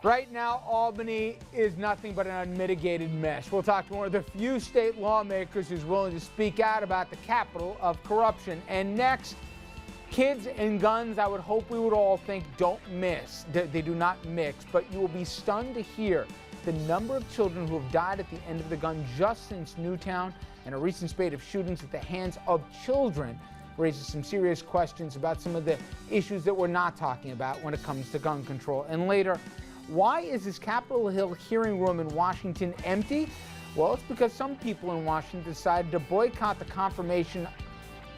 Right now, Albany is nothing but an unmitigated mess. We'll talk to one of the few state lawmakers who's willing to speak out about the capital of corruption. And next, kids and guns, I would hope we would all think don't miss. They do not mix, but you will be stunned to hear the number of children who have died at the end of the gun just since Newtown, and a recent spate of shootings at the hands of children raises some serious questions about some of the issues that we're not talking about when it comes to gun control. And later, why is this Capitol Hill hearing room in Washington empty? Well, it's because some people in Washington decided to boycott the confirmation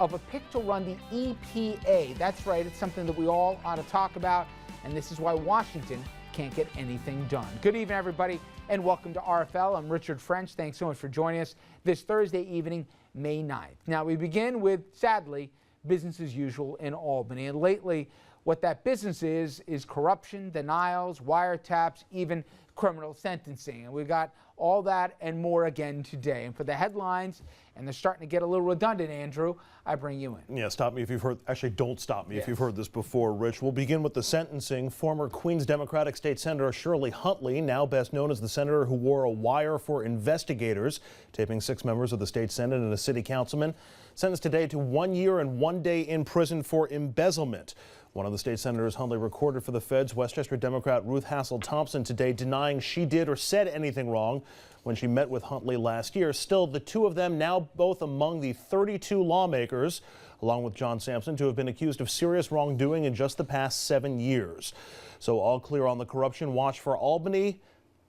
of a pick to run the EPA. That's right, it's something that we all ought to talk about, and this is why Washington can't get anything done. Good evening, everybody, and welcome to RFL. I'm Richard French. Thanks so much for joining us this Thursday evening, May 9th. Now, we begin with, sadly, business as usual in Albany, and lately, what that business is corruption, denials, wiretaps, even criminal sentencing. And we got all that and more again today. And for the headlines, and they're starting to get a little redundant, Andrew, I bring you in. Yeah, stop me if you've heard, actually don't stop me if you've heard this before, Rich. We'll begin with the sentencing. Former Queens Democratic State Senator Shirley Huntley, now best known as the senator who wore a wire for investigators, taping 6 members of the state senate and a city councilman, sentenced today to 1 year and 1 day in prison for embezzlement. One of the state senators Huntley recorded for the feds, Westchester Democrat Ruth Hassel Thompson, today denying she did or said anything wrong when she met with Huntley last year. Still, the two of them now both among the 32 lawmakers, along with John Sampson, to have been accused of serious wrongdoing in just the past 7 years. So all clear on the corruption watch for Albany?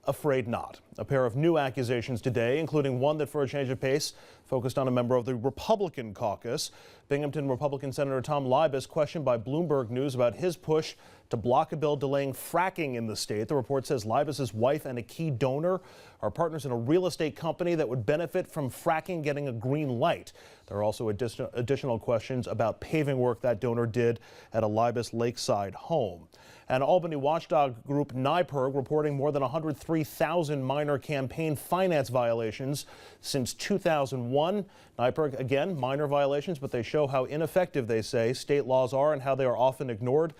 Afraid not. A pair of new accusations today, including one that, for a change of pace, focused on a member of the Republican caucus. Binghamton Republican Senator Tom Libas questioned by Bloomberg News about his push to block a bill delaying fracking in the state. The report says Libas's wife and a key donor are partners in a real estate company that would benefit from fracking getting a green light. There are also additional questions about paving work that donor did at a Libas lakeside home. And Albany watchdog group NYPIRG reporting more than 103,000 minor campaign finance violations since 2001. NYPIRG, again, minor violations, but they show how ineffective, they say, state laws are and how they are often ignored.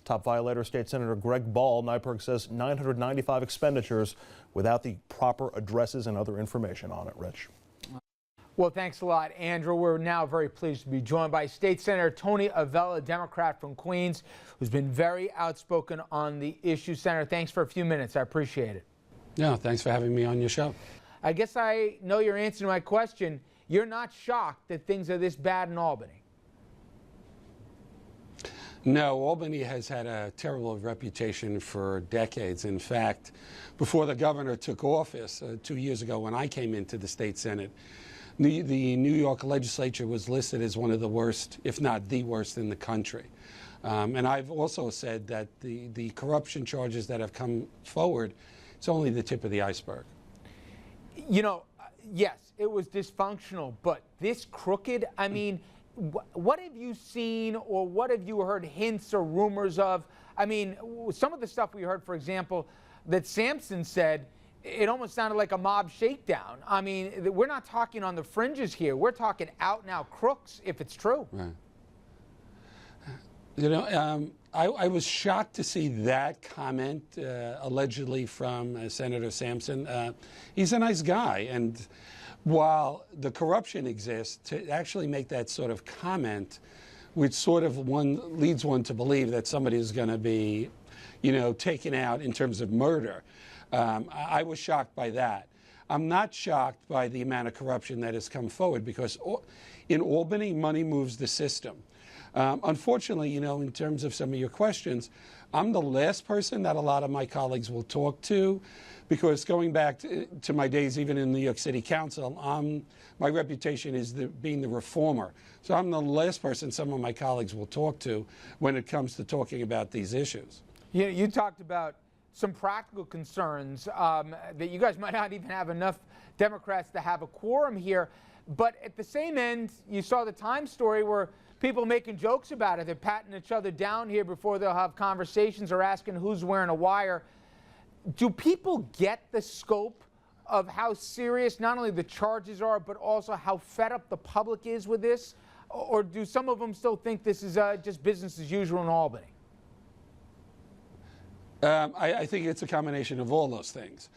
Top violator, State Senator Greg Ball, NYPIRG says 995 expenditures without the proper addresses and other information on it, Rich. Well, thanks a lot, Andrew. We're now very pleased to be joined by State Senator Tony Avella, Democrat from Queens, who's been very outspoken on the issue. Senator, thanks for a few minutes. I appreciate it. Yeah, thanks for having me on your show. I guess I know your answer to my question. You're not shocked that things are this bad in Albany? No, Albany has had a terrible reputation for decades. In fact, before the governor took office 2 years ago when I came into the state senate, the New York legislature was listed as one of the worst, if not the worst, in the country. And I've also said that the corruption charges that have come forward, it's only the tip of the iceberg. You know, yes, it was dysfunctional, but this crooked, I mean, what have you seen or what have you heard hints or rumors of? I mean, some of the stuff we heard, for example, that Sampson said, it almost sounded like a mob shakedown. I mean, we're not talking on the fringes here. We're talking out and out crooks, if it's true. Right. You know, I was shocked to see that comment allegedly from Senator Sampson. He's a nice guy, and while the corruption exists, to actually make that sort of comment, which sort of leads one to believe that somebody is going to be, you know, taken out in terms of murder. I was shocked by that. I'm not shocked by the amount of corruption that has come forward because in Albany, money moves the system. Unfortunately, you know, in terms of some of your questions, I'm the last person that a lot of my colleagues will talk to because going back to my days even in the New York City Council, my reputation is being the reformer. So I'm the last person some of my colleagues will talk to when it comes to talking about these issues. You talked about some practical concerns that you guys might not even have enough Democrats to have a quorum here. But at the same end, you saw the Times story where people making jokes about it. They're patting each other down here before they'll have conversations or asking who's wearing a wire. Do people get the scope of how serious not only the charges are, but also how fed up the public is with this? Or do some of them still think this is just business as usual in Albany? I think it's a combination of all those things.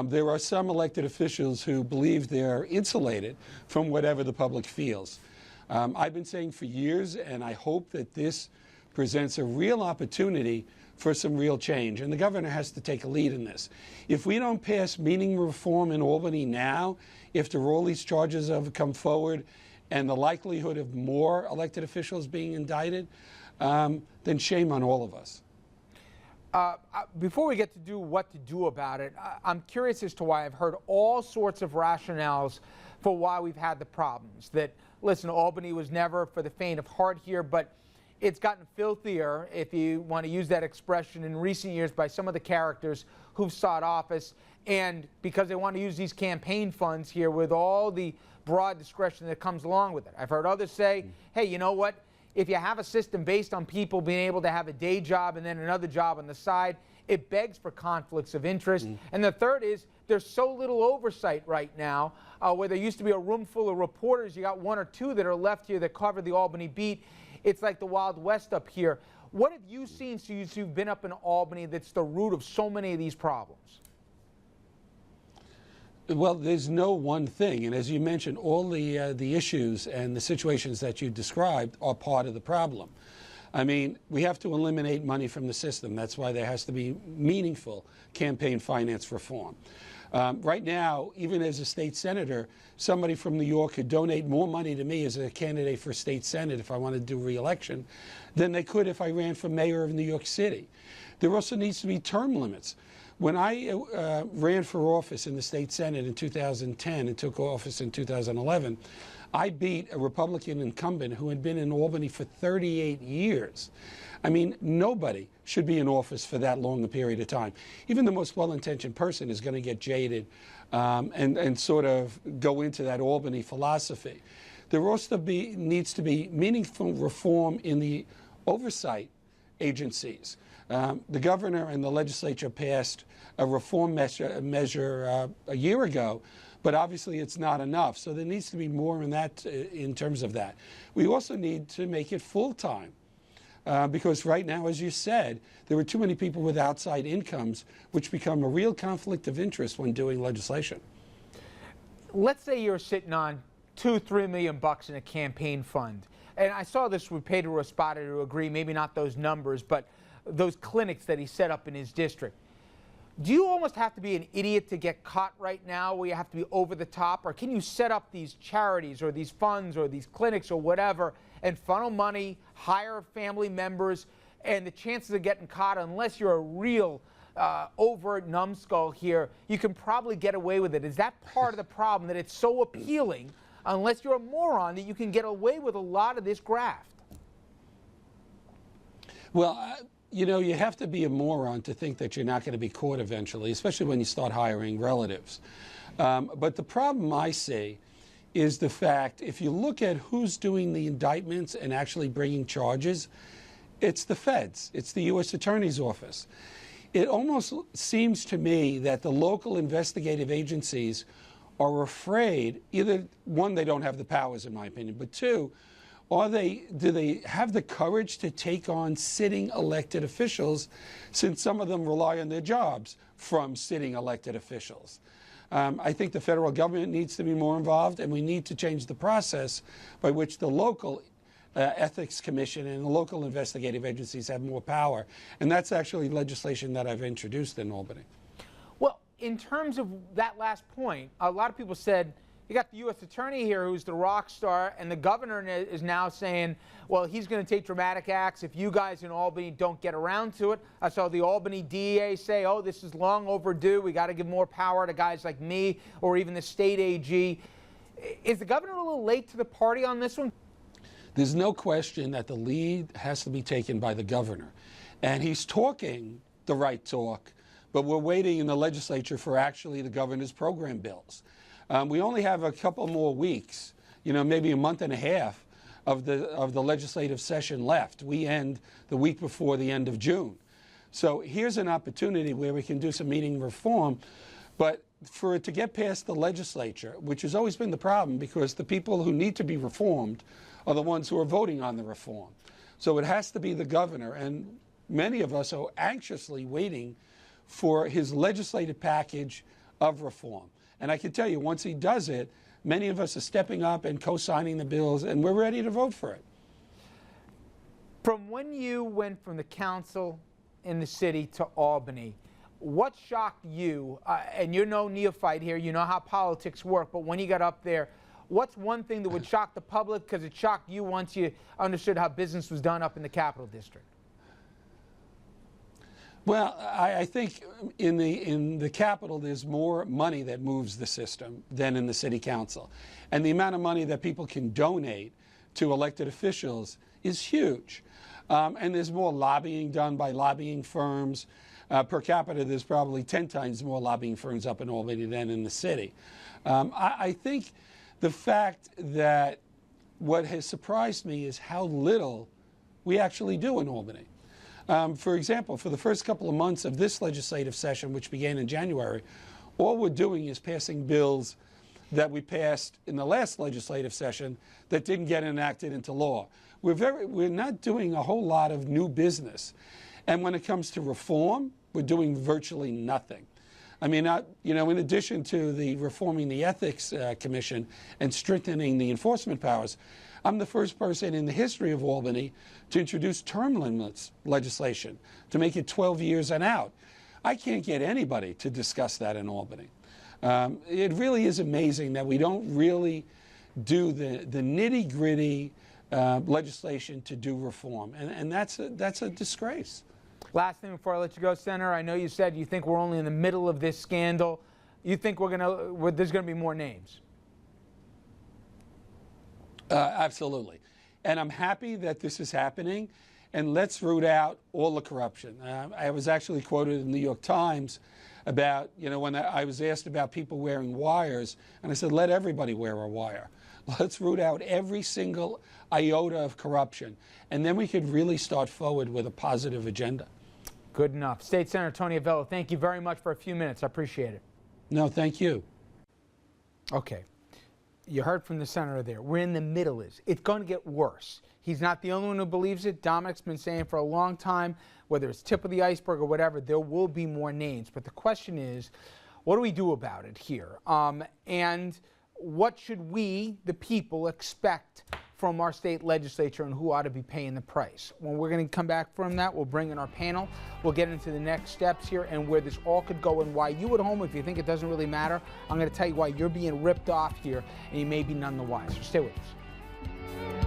There are some elected officials who believe they're insulated from whatever the public feels. I've been saying for years, and I hope that this presents a real opportunity for some real change, and the governor has to take a lead in this. If we don't pass meaningful reform in Albany now, after all these charges have come forward and the likelihood of more elected officials being indicted, then shame on all of us. Before we get to do what to do about it, I'm curious as to why I've heard all sorts of rationales for why we've had the problems. That, listen, Albany was never for the faint of heart here, but it's gotten filthier, if you want to use that expression, in recent years by some of the characters who've sought office, and because they want to use these campaign funds here with all the broad discretion that comes along with it. I've heard others say, hey, you know what? If you have a system based on people being able to have a day job and then another job on the side, it begs for conflicts of interest. And the third is there's so little oversight right now, where there used to be a room full of reporters. You got one or two that are left here that cover the Albany beat. It's like the Wild West up here. What have you seen since you've been up in Albany that's the root of so many of these problems? Well, there's no one thing, and as you mentioned, all the issues and the situations that you described are part of the problem. I mean, we have to eliminate money from the system. That's why there has to be meaningful campaign finance reform. Right now, even as a state senator, somebody from New York could donate more money to me as a candidate for state senate if I wanted to do re-election than they could if I ran for mayor of New York City. There also needs to be term limits. When I ran for office in the state senate in 2010 and took office in 2011, I beat a Republican incumbent who had been in Albany for 38 years. I mean, nobody should be in office for that long a period of time. Even the most well-intentioned person is going to get jaded and sort of go into that Albany philosophy. There also needs to be meaningful reform in the oversight agencies. The governor and the legislature passed a reform measure a year ago, but obviously it's not enough. So there needs to be more in that, in terms of that. We also need to make it full-time. Because right now, as you said, there are too many people with outside incomes, which become a real conflict of interest when doing legislation. Let's say you're sitting on $2-3 million in a campaign fund. And I saw this with Pedro Rospada to agree, maybe not those numbers, but those clinics that he set up in his district. Do you almost have to be an idiot to get caught right now, where you have to be over the top? Or can you set up these charities or these funds or these clinics or whatever and funnel money, hire family members, and the chances of getting caught, unless you're a real overt numbskull here, you can probably get away with it? Is that part of the problem, that it's so appealing, unless you're a moron, that you can get away with a lot of this graft? Well, you know, you have to be a moron to think that you're not going to be caught eventually, especially when you start hiring relatives. But the problem I see is the fact, if you look at who's doing the indictments and actually bringing charges, it's the feds. It's the U.S. Attorney's Office. It almost seems to me that the local investigative agencies are afraid, either, one, they don't have the powers, in my opinion, but two, do they have the courage to take on sitting elected officials, since some of them rely on their jobs from sitting elected officials? I think the federal government needs to be more involved, and we need to change the process by which the local ethics commission and the local investigative agencies have more power. And that's actually legislation that I've introduced in Albany. Well, in terms of that last point, a lot of people said, you got the U.S. attorney here who's the rock star, and the governor is now saying, well, he's going to take dramatic acts if you guys in Albany don't get around to it. I saw the Albany DEA say, oh, this is long overdue. We got to give more power to guys like me, or even the state AG. Is the governor a little late to the party on this one? There's no question that the lead has to be taken by the governor. And he's talking the right talk, but we're waiting in the legislature for actually the governor's program bills. We only have a couple more weeks, you know, maybe a month and a half of the legislative session left. We end the week before the end of June. So here's an opportunity where we can do some meeting reform, but for it to get past the legislature, which has always been the problem, because the people who need to be reformed are the ones who are voting on the reform. So it has to be the governor, and many of us are anxiously waiting for his legislative package of reform. And I can tell you, once he does it, many of us are stepping up and co-signing the bills, and we're ready to vote for it. From when you went from the council in the city to Albany, what shocked you? And you're no neophyte here, you know how politics work, but when you got up there, what's one thing that would shock the public because it shocked you once you understood how business was done up in the Capital District? Well, I think in the Capitol, there's more money that moves the system than in the City Council. And the amount of money that people can donate to elected officials is huge. And there's more lobbying done by lobbying firms. Per capita, there's probably 10 times more lobbying firms up in Albany than in the city. I think the fact that what has surprised me is how little we actually do in Albany. For example, for the first couple of months of this legislative session, which began in January, all we're doing is passing bills that we passed in the last legislative session that didn't get enacted into law. We're not doing a whole lot of new business. And when it comes to reform, we're doing virtually nothing. I mean, in addition to the reforming the Ethics Commission and strengthening the enforcement powers, I'm the first person in the history of Albany to introduce term limits legislation to make it 12 years and out. I can't get anybody to discuss that in Albany. It really is amazing that we don't really do the nitty-gritty legislation to do reform, and that's a disgrace. Last thing before I let you go, Senator, I know you said you think we're only in the middle of this scandal. You think there's going to be more names? Absolutely. And I'm happy that this is happening, and let's root out all the corruption. I was actually quoted in the New York Times about, when I was asked about people wearing wires, and I said, let everybody wear a wire. Let's root out every single iota of corruption, and then we could really start forward with a positive agenda. Good enough. State Senator Tony Avella, thank you very much for a few minutes. I appreciate it. No, thank you. Okay. You heard from the senator there. We're in the middle. It's going to get worse. He's not the only one who believes it. Dominic's been saying for a long time, whether it's tip of the iceberg or whatever, there will be more names. But the question is, what do we do about it here? And what should we, the people, expect from our state legislature and who ought to be paying the price? When we're going to come back from that, we'll bring in our panel. We'll get into the next steps here and where this all could go and why you at home, if you think it doesn't really matter, I'm going to tell you why you're being ripped off here and you may be none the wiser. Stay with us.